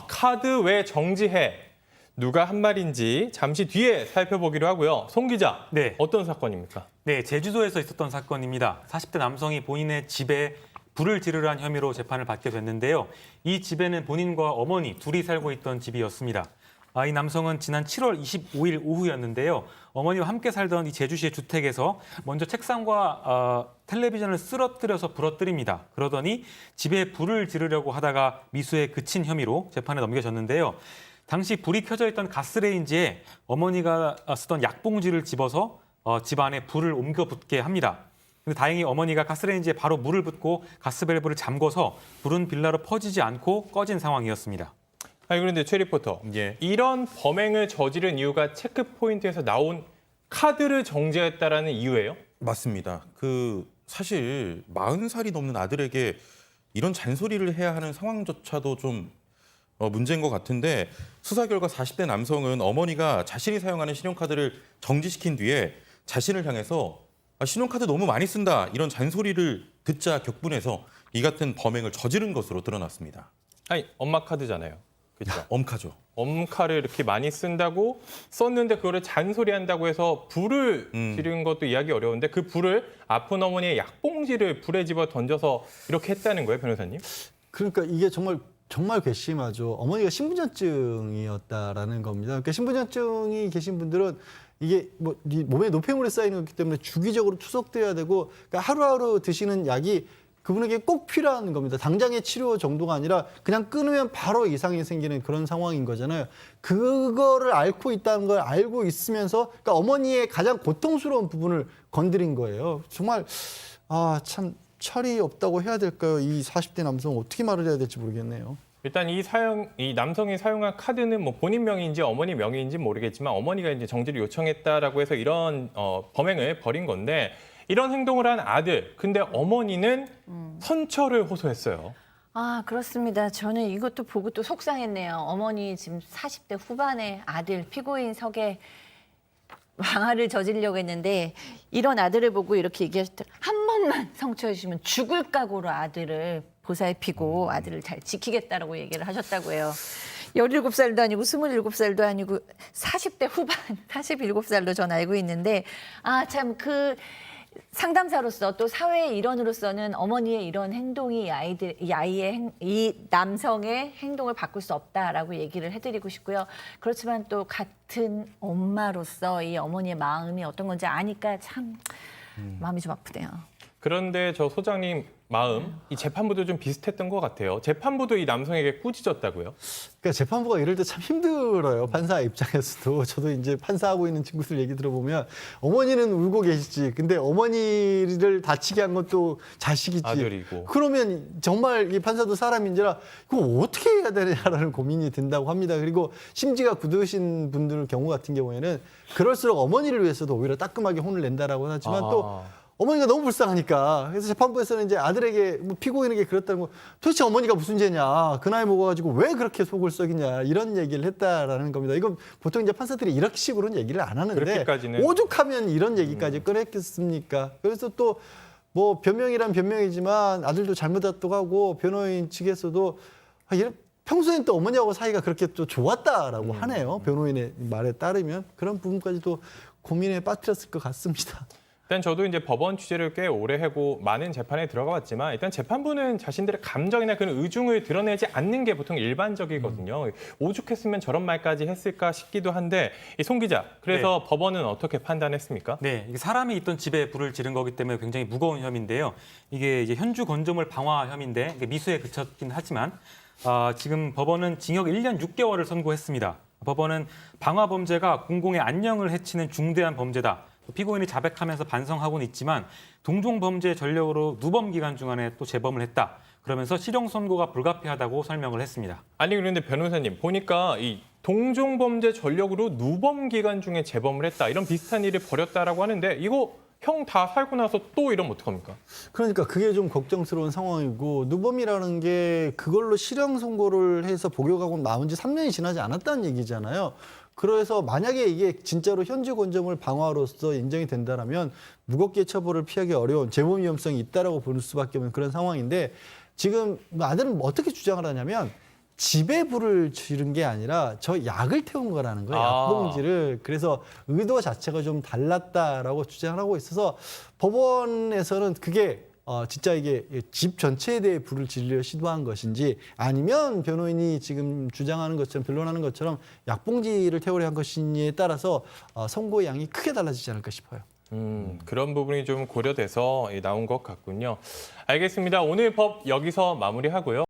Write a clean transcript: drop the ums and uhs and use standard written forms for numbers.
카드 왜 정지해? 누가 한 말인지 잠시 뒤에 살펴보기로 하고요. 송 기자, 네. 어떤 사건입니까? 네, 제주도에서 있었던 사건입니다. 40대 남성이 본인의 집에 불을 지르한 혐의로 재판을 받게 됐는데요. 이 집에는 본인과 어머니 둘이 살고 있던 집이었습니다. 이 남성은 지난 7월 25일 오후였는데요. 어머니와 함께 살던 이 제주시의 주택에서 먼저 책상과 텔레비전을 쓰러뜨려서 부러뜨립니다. 그러더니 집에 불을 지르려고 하다가 미수에 그친 혐의로 재판에 넘겨졌는데요. 당시 불이 켜져 있던 가스레인지에 어머니가 쓰던 약봉지를 집어서 집 안에 불을 옮겨 붙게 합니다. 근데 다행히 어머니가 가스레인지에 바로 물을 붓고 가스밸브를 잠궈서 불은 빌라로 퍼지지 않고 꺼진 상황이었습니다. 그런데 최 리포터, 예. 이런 범행을 저지른 이유가 체크포인트에서 나온 카드를 정지했다라는 이유예요? 맞습니다. 사실 40살이 넘는 아들에게 이런 잔소리를 해야 하는 상황조차도 좀 문제인 것 같은데, 수사 결과 40대 남성은 어머니가 자신이 사용하는 신용카드를 정지시킨 뒤에 자신을 향해서 신용카드 너무 많이 쓴다 이런 잔소리를 듣자 격분해서 이 같은 범행을 저지른 것으로 드러났습니다. 엄마 카드잖아요. 그렇죠? 엄카죠. 엄카를 이렇게 많이 쓴다고 썼는데 그거를 잔소리한다고 해서 불을 지른 것도 이해하기 어려운데 그 불을 아픈 어머니의 약봉지를 불에 집어 던져서 이렇게 했다는 거예요, 변호사님? 그러니까 이게 정말 괘씸하죠. 어머니가 신부전증이었다라는 겁니다. 그러니까 신부전증이 계신 분들은 이게 몸에 노폐물이 쌓이는 거기 때문에 주기적으로 투석돼야 되고, 그러니까 하루하루 드시는 약이 그분에게 꼭 필요한 겁니다. 당장의 치료 정도가 아니라 그냥 끊으면 바로 이상이 생기는 그런 상황인 거잖아요. 그거를 앓고 있다는 걸 알고 있으면서, 그러니까 어머니의 가장 고통스러운 부분을 건드린 거예요. 정말 참 철이 없다고 해야 될까요? 이 40대 남성 어떻게 말을 해야 될지 모르겠네요. 일단 이 남성이 사용한 카드는 뭐 본인 명의인지 어머니 명의인지 모르겠지만 어머니가 이제 정지를 요청했다라고 해서 이런 범행을 벌인 건데, 이런 행동을 한 아들, 근데 어머니는 선처를 호소했어요. 그렇습니다. 저는 이것도 보고 또 속상했네요. 어머니 지금 40대 후반의 아들 피고인석에 방화를 저지르려고 했는데 이런 아들을 보고 이렇게 얘기하셨더라. 한 번만 성처해 주시면 죽을 각오로 아들을 보살피고 아들을 잘 지키겠다라고 얘기를 하셨다고 해요. 17살도 아니고 27살도 아니고 40대 후반 47살로 전 알고 있는데, 참 상담사로서 또 사회의 일원으로서는 어머니의 이런 행동이 이 남성의 행동을 바꿀 수 없다라고 얘기를 해드리고 싶고요. 그렇지만 또 같은 엄마로서 이 어머니의 마음이 어떤 건지 아니까 참 마음이 좀 아프네요. 그런데 저 소장님 마음, 이 재판부도 좀 비슷했던 것 같아요. 재판부도 이 남성에게 꾸짖었다고요? 그러니까 재판부가 이럴 때 참 힘들어요. 판사 입장에서도. 저도 이제 판사하고 있는 친구들 얘기 들어보면 어머니는 울고 계시지. 근데 어머니를 다치게 한 건 또 자식이지. 아들이고. 그러면 정말 이 판사도 사람인지라 이거 어떻게 해야 되냐라는 고민이 든다고 합니다. 그리고 심지가 굳으신 분들 경우 같은 경우에는 그럴수록 어머니를 위해서도 오히려 따끔하게 혼을 낸다라고 하지만 또 어머니가 너무 불쌍하니까. 그래서 재판부에서는 이제 아들에게 피고인에게 그랬다는 거, 도대체 어머니가 무슨 죄냐, 그 나이 먹어가지고 왜 그렇게 속을 썩이냐, 이런 얘기를 했다라는 겁니다. 이건 보통 이제 판사들이 이렇게 식으로는 얘기를 안 하는데 그렇게까지는. 오죽하면 이런 얘기까지 꺼냈겠습니까? 그래서 또 뭐 변명이란 변명이지만 아들도 잘못했다고 하고 변호인 측에서도 평소엔 또 어머니하고 사이가 그렇게 또 좋았다라고 하네요. 변호인의 말에 따르면 그런 부분까지도 고민에 빠뜨렸을 것 같습니다. 일단 저도 이제 법원 취재를 꽤 오래 하고 많은 재판에 들어가 왔지만 일단 재판부는 자신들의 감정이나 그런 의중을 드러내지 않는 게 보통 일반적이거든요. 오죽했으면 저런 말까지 했을까 싶기도 한데, 송 기자, 그래서 법원은 어떻게 판단했습니까? 네, 이게 사람이 있던 집에 불을 지른 거기 때문에 굉장히 무거운 혐의인데요. 이게 이제 현주 건조물 방화 혐의인데 이게 미수에 그쳤긴 하지만 지금 법원은 징역 1년 6개월을 선고했습니다. 법원은 방화 범죄가 공공의 안녕을 해치는 중대한 범죄다. 피고인이 자백하면서 반성하고는 있지만 동종 범죄 전력으로 누범 기간 중간에 또 재범을 했다. 그러면서 실형 선고가 불가피하다고 설명을 했습니다. 아니 그런데 변호사님 보니까 이 동종 범죄 전력으로 누범 기간 중에 재범을 했다, 이런 비슷한 일을 벌였다라고 하는데 이거 형 다 살고 나서 또 이러면 어떡합니까? 그러니까 그게 좀 걱정스러운 상황이고, 누범이라는 게 그걸로 실형 선고를 해서 복역하고 남은 지 3년이 지나지 않았다는 얘기잖아요. 그래서 만약에 이게 진짜로 현주 건조물 방화로서 인정이 된다면 무겁게 처벌을 피하기 어려운 재범 위험성이 있다라고 볼 수밖에 없는 그런 상황인데, 지금 아들은 어떻게 주장을 하냐면 집에 불을 지른 게 아니라 저 약을 태운 거라는 거예요. 아. 약봉지를. 그래서 의도 자체가 좀 달랐다라고 주장하고 있어서 법원에서는 그게 진짜 이게 집 전체에 대해 불을 지르려 시도한 것인지 아니면 변호인이 지금 주장하는 것처럼 변론하는 것처럼 약봉지를 태우려 한 것인지에 따라서 선고의 양이 크게 달라지지 않을까 싶어요. 그런 부분이 좀 고려돼서 나온 것 같군요. 알겠습니다. 오늘 법 여기서 마무리하고요.